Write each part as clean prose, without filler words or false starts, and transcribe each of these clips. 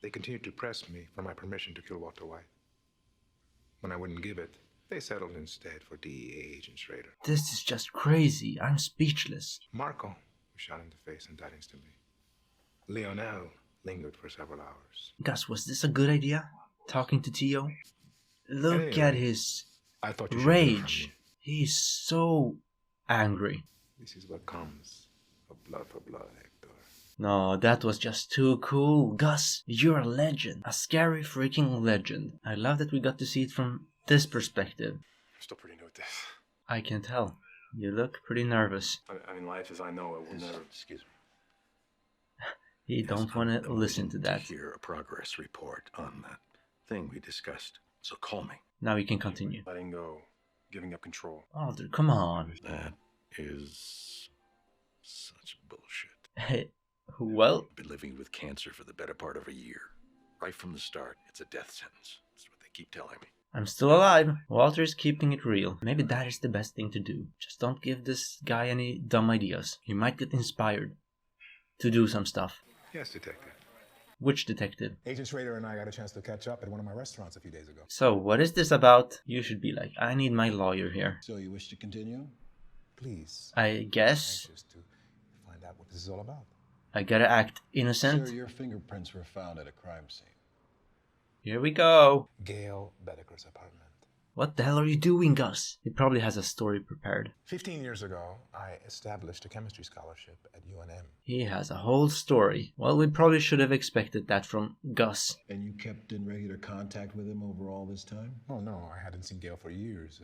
They continued to press me for my permission to kill Walter White. When I wouldn't give it, they settled instead for DEA agent Schrader. This is just crazy. I'm speechless. Marco was shot in the face and died instantly. Leonel lingered for several hours. Gus, was this a good idea? Talking to Tio? Look at his I thought you should hear from rage. me. He's so angry. This is what comes of blood for blood, Hector. No, that was just too cool. Gus, you're a legend. A scary freaking legend. I love that we got to see it from this perspective. I'm still pretty new at this. I can tell. You look pretty nervous. I mean, life as I know it will never... Excuse me. You don't want to listen to that. Hear a progress report on that thing we discussed. So call me. Now we can continue. Letting go, giving up control. Walter, come on. That is such bullshit. Hey, well, Been living with cancer for the better part of a year. Right from the start, it's a death sentence. That's what they keep telling me. I'm still alive. Walter is keeping it real. Maybe that is the best thing to do. Just don't give this guy any dumb ideas. He might get inspired to do some stuff. Yes, detective. Which detective? Agent Schrader and I got a chance to catch up at one of my restaurants a few days ago. So, what is this about? You should be like, I need my lawyer here. So you wish to continue? Please. I guess Anxious to find out what this is all about. I gotta act innocent. Sir, your fingerprints were found at a crime scene. Here we go. Gail Bedeker's apartment. What the hell are you doing, Gus? He probably has a story prepared. 15 years ago, I established a chemistry scholarship at UNM. He has a whole story. Well, we probably should have expected that from Gus. And you kept in regular contact with him over all this time? Oh, no, I hadn't seen Gail for years,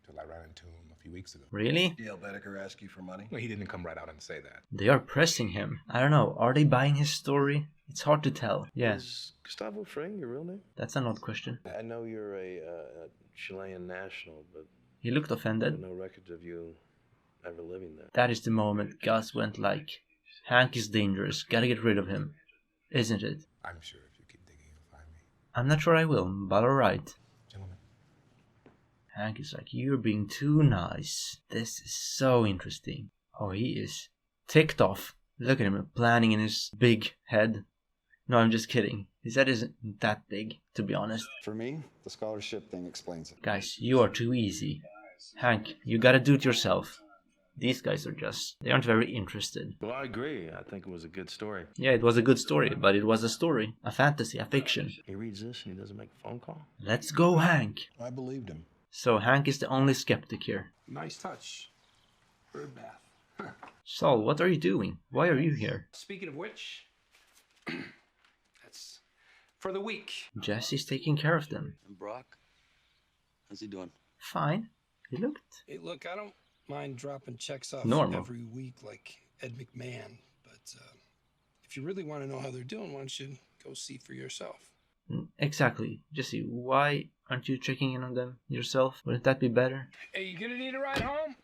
till I ran into him a few weeks ago. Really? Dale Bedeker ask you for money? Well, he didn't come right out and say that. They are pressing him. I don't know. Are they buying his story? It's hard to tell. Yes, Is Gustavo Fring your real name? that's an odd question. I know you're a Chilean national, but He looked I have offended. no records of you ever living there. That is the moment Gus went like, Hank is dangerous. Gotta get rid of him. Isn't it? I'm sure if you keep digging, you'll find me. I'm not sure I will, but alright. Gentlemen. Hank is like, you're being too nice. This is so interesting. Oh, he is ticked off. Look at him planning in his big head. No, I'm just kidding. His head isn't that big, to be honest. For me, the scholarship thing explains it. Guys, you are too easy. Hank, you gotta do it yourself. These guys are just, they aren't very interested. Well, I agree. I think it was a good story. Yeah, it was a good story, but it was a story. A fantasy, a fiction. He reads this and he doesn't make a phone call. Let's go, Hank. I believed him. So Hank is the only skeptic here. Nice touch. Bird bath. Saul, what are you doing? Why are you here? Speaking of which, that's for the week. Jesse's taking care of them. And Brock? How's he doing? Fine. He looked Hey, look, I don't mind dropping checks off normal. every week like Ed McMahon, but if you really want to know how they're doing, why don't you go see for yourself? Exactly. Jesse, why aren't you checking in on them yourself? Wouldn't that be better? Hey, you gonna need a ride home?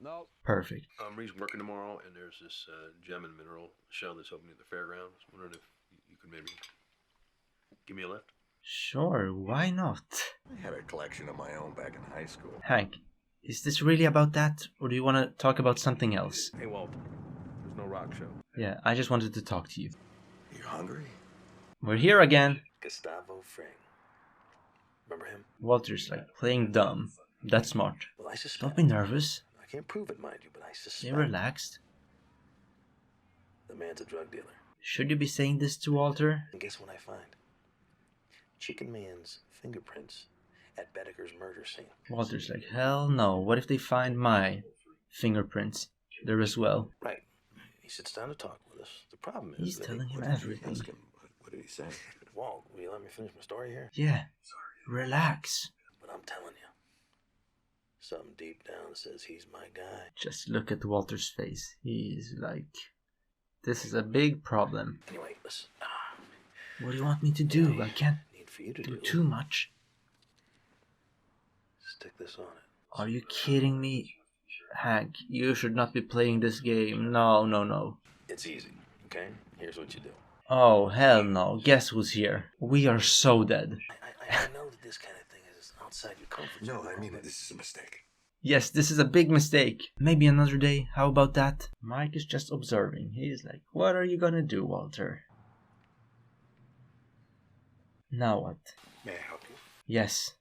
No. Perfect. Reed's working tomorrow, and there's this gem and mineral show that's opening at the fairgrounds. Wondering if you could maybe give me a lift. Sure, why not? I had a collection of my own back in high school. Hank, is this really about that? Or do you want to talk about something else? Hey, Walter. There's no rock show. Yeah, I just wanted to talk to you. You hungry? We're here again. Gustavo Fring. Remember him? Walter's like playing dumb. That's smart. Well, I suspect. Don't be nervous. I can't prove it, mind you, but I Stay suspect. relaxed. The man's a drug dealer. Should you be saying this to Walter? And guess what I find? Chicken Man's fingerprints at Bedeker's murder scene. Walter's like, hell no. What if they find my fingerprints there as well? Right. He sits down to talk with us. The problem is He's that telling him What did you everything. ask him? What did he say? Walt, will you let me finish my story here? Yeah, relax. But I'm telling you, something deep down says he's my guy. Just look at Walter's face. He's like, this is a big problem. Anyway, listen. What do you want me to do? I can't Need for you to do do too much. Stick this on it. Are you kidding me? Hank, you should not be playing this game. No, no, no. It's easy, okay? Here's what you do. Oh, hell no. Guess who's here? We are so dead. I know that this kind of thing is outside your comfort zone. No, I mean, this is a mistake. Yes, this is a big mistake. Maybe another day. How about that? Mike is just observing. He's like, what are you gonna do, Walter? Now what? May I help you? Yes.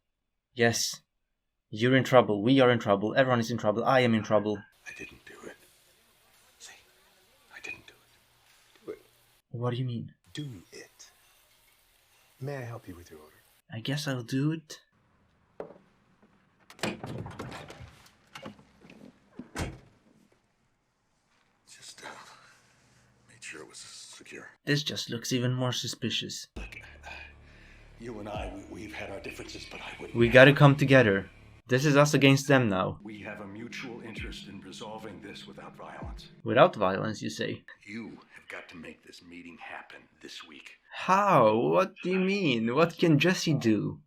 Yes. You're in trouble. We are in trouble. Everyone is in trouble. I am in trouble. I didn't do it. See? I didn't do it. Do it. What do you mean? Do it. May I help you with your order? I guess I'll do it. Just made sure it was secure. This just looks even more suspicious. Look, you and I, we've had our differences, but I wouldn't. We gotta come together. This is us against them now. We have a mutual interest in resolving this without violence. Without violence, you say? You have got to make this meeting happen this week. How? What do you mean? What can Jesse do?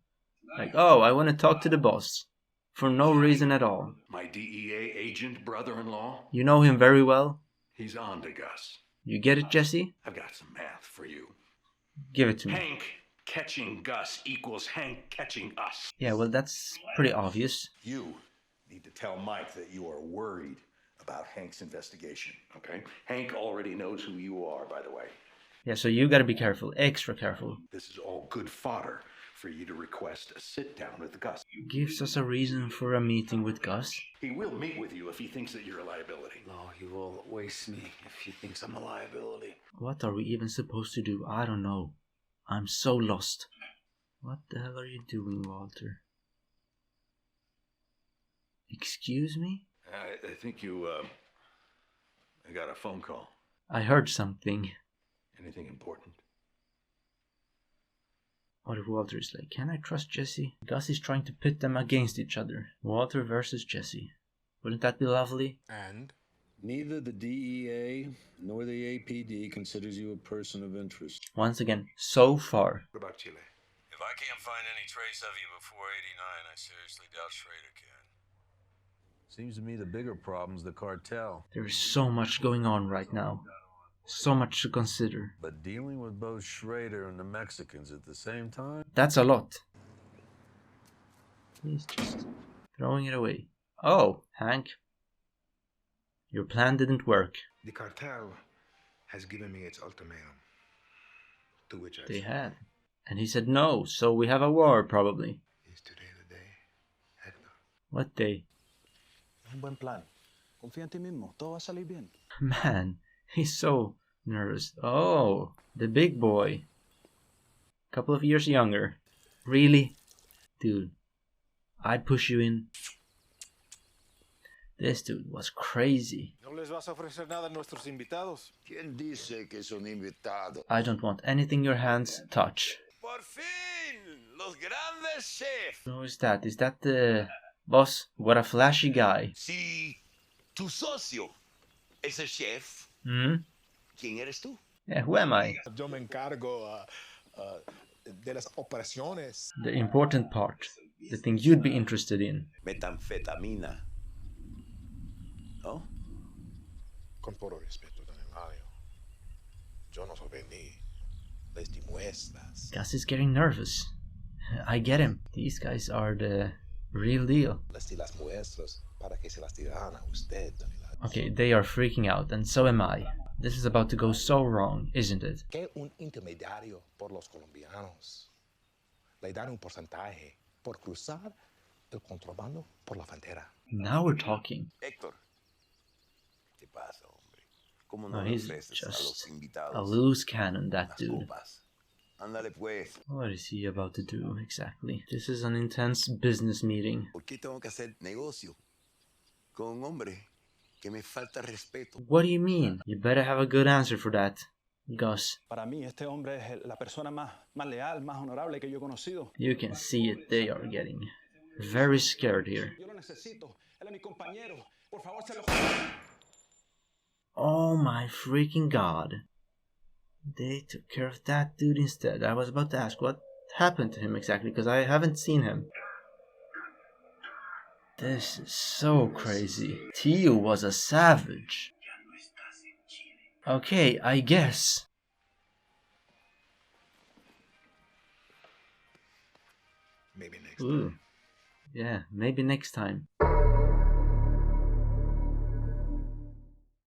Like, oh, I want to talk to the boss. For no reason at all. My DEA agent brother-in-law, You know him very well. he's on to Gus. You get it, Jesse? I've got some math for you. Give it to me. Hank catching Gus equals Hank catching us. Yeah, well, that's pretty obvious. You need to tell Mike that you are worried about Hank's investigation, okay? Hank already knows who you are, by the way. Yeah, so you gotta be careful. Extra careful. This is all good fodder for you to request a sit-down with Gus. Gives us a reason for a meeting with Gus. He will meet with you if he thinks that you're a liability. No, he will waste me if he thinks I'm a liability. What are we even supposed to do? I don't know. I'm so lost. What the hell are you doing, Walter? Excuse me? I think you, I got a phone call. I heard something. Anything important? What if Walter is like, can I trust Jesse? Gus is trying to pit them against each other. Walter versus Jesse. Wouldn't that be lovely? And? Neither the DEA nor the APD considers you a person of interest. Once again, so far. What about Chile? If I can't find any trace of you before 89, I seriously doubt Schrader can. Seems to me the bigger problem's the cartel. There's so much going on right now. So much to consider. But dealing with both Schrader and the Mexicans at the same time? That's a lot. He's just throwing it away. Oh, Hank. Your plan didn't work. The cartel has given me its ultimatum. To which I They said, had. And he said no, so we have a war probably. is today the day, Hector? What day? Un buen plan. Confía en ti mismo. Todo va a salir bien. Man, he's so nervous. Oh, the big boy. Couple of years younger. Really? Dude, I'd push you in. This dude was crazy. ¿No les vas a ofrecer nada a nuestros invitados? ¿Quién dice que son invitados? I don't want anything your hands touch. Por fin, los grandes chefs. Who is that? Is that the boss? What a flashy guy. Si tu socio es el chef, Hmm? ¿quién eres tú? Yeah, who am I? Yo me encargo de las operaciones. The important part. The thing you'd be interested in. Methamphetamina. ¿No? Con todo respeto, don Eladio. Yo no sorprendí. Les di muestras. Gus is getting nervous. I get him. These guys are the real deal. Les di las muestras para que se las tiraran a usted, don Eladio. Okay, they are freaking out, and so am I. This is about to go so wrong, isn't it? Que un intermediario por los colombianos. Le dan un porcentaje por cruzar el contrabando por la frontera. Now we're talking. Héctor. ¿Qué pasa, hombre? ¿Cómo No, no le he's ofreces a los just invitados a loose cannon, that unas dude. copas? Ándale pues. What is he about to do, exactly? This is an intense business meeting. ¿Por qué tengo que hacer negocio con un hombre que me falta respeto? What do you mean? You better have a good answer for that, Gus. Para mí, este hombre es la persona más leal, más honorable que yo he conocido. You can see it, they are getting very scared here. Yo lo necesito. Él es mi compañero. Por favor, se lo... Oh my freaking god. They took care of that dude instead. I was about to ask what happened to him exactly, because I haven't seen him. This is so crazy. Tio was a savage. Okay, I guess. Maybe next Ooh. time. Yeah, maybe next time.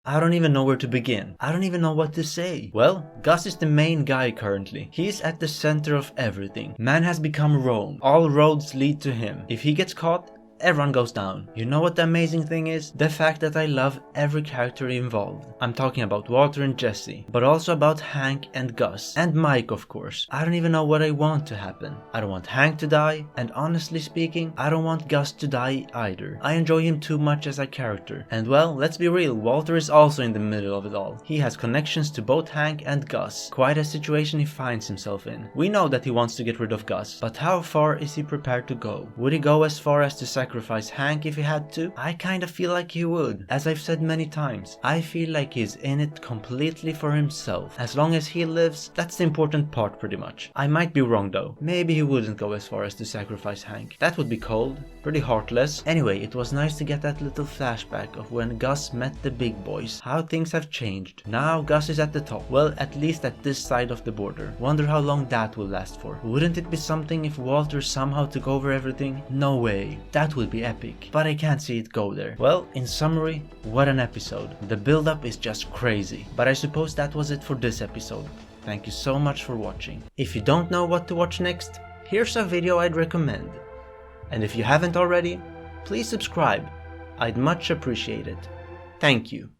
I don't even know where to begin. I don't even know what to say. Well, Gus is the main guy currently. He's at the center of everything. Man has become Rome. All roads lead to him. If he gets caught, everyone goes down. You know what the amazing thing is? The fact that I love every character involved. I'm talking about Walter and Jesse, but also about Hank and Gus, and Mike of course. I don't even know what I want to happen. I don't want Hank to die, and honestly speaking, I don't want Gus to die either. I enjoy him too much as a character. And well, let's be real, Walter is also in the middle of it all. He has connections to both Hank and Gus. Quite a situation he finds himself in. We know that he wants to get rid of Gus, but how far is he prepared to go? Would he go as far as to sacrifice Hank if he had to? I kinda feel like he would. As I've said many times, I feel like he's in it completely for himself. As long as he lives, that's the important part pretty much. I might be wrong though. Maybe he wouldn't go as far as to sacrifice Hank. That would be cold. Pretty heartless. Anyway, it was nice to get that little flashback of when Gus met the big boys. How things have changed. Now Gus is at the top. Well, at least at this side of the border. Wonder how long that will last for. Wouldn't it be something if Walter somehow took over everything? No way. That would be epic. But I can't see it go there. Well, in summary, what an episode. The build-up is just crazy. But I suppose that was it for this episode. Thank you so much for watching. If you don't know what to watch next, here's a video I'd recommend. And if you haven't already, please subscribe. I'd much appreciate it. Thank you.